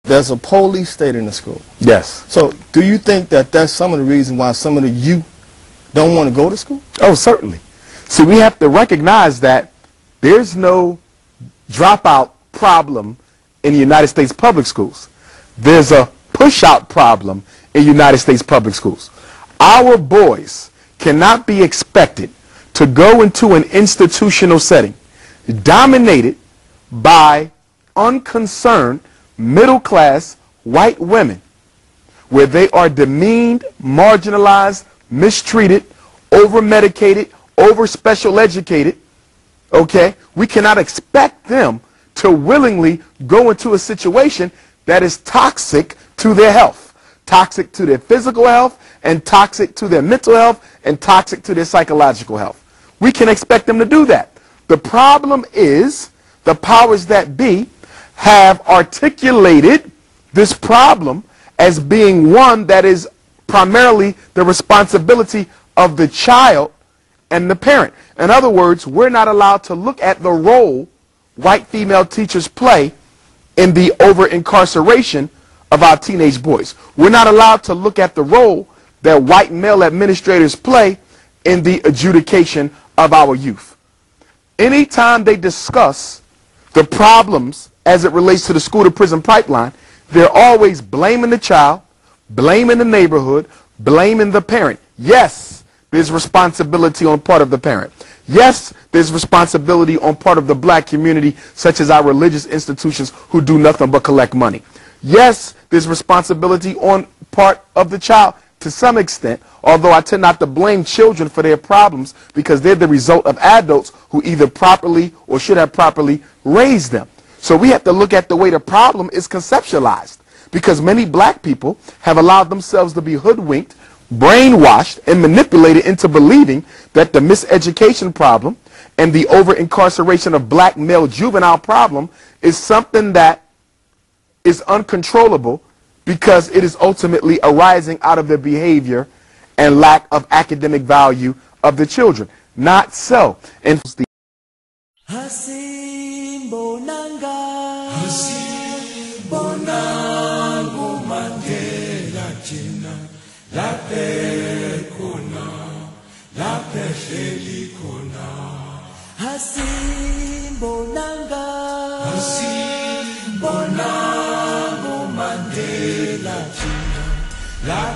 there's a police state in the school. Yes. So do you think that that's some of the reason why some of the youth don't want to go to school? Oh, certainly. See, we have to recognize that there's no dropout problem in the United States public schools. There's a push-out problem in United States public schools. Our boys cannot be expected to go into an institutional setting dominated by unconcerned middle-class white women where they are demeaned, marginalized, mistreated, over-medicated, over-special educated. Okay? We cannot expect them to willingly go into a situation that is toxic to their health, toxic to their physical health, and toxic to their mental health, and toxic to their psychological health. We can expect them to do that. The problem is the powers that be have articulated this problem as being one that is primarily the responsibility of the child and the parent. In other words, we're not allowed to look at the role white female teachers play in the over-incarceration of our teenage boys. We're not allowed to look at the role that white male administrators play in the adjudication of our youth. Anytime they discuss the problems as it relates to the school-to-prison pipeline, they're always blaming the child, blaming the neighborhood, blaming the parent. Yes, there's responsibility on part of the parent. Yes, there's responsibility on part of the black community, such as our religious institutions who do nothing but collect money. Yes, there's responsibility on part of the child to some extent, although I tend not to blame children for their problems because they're the result of adults who either properly or should have properly raised them. So we have to look at the way the problem is conceptualized, because many black people have allowed themselves to be hoodwinked, brainwashed, and manipulated into believing that the miseducation problem and the over-incarceration of black male juvenile problem is something that is uncontrollable because it is ultimately arising out of the behavior and lack of academic value of the children. Not so. And La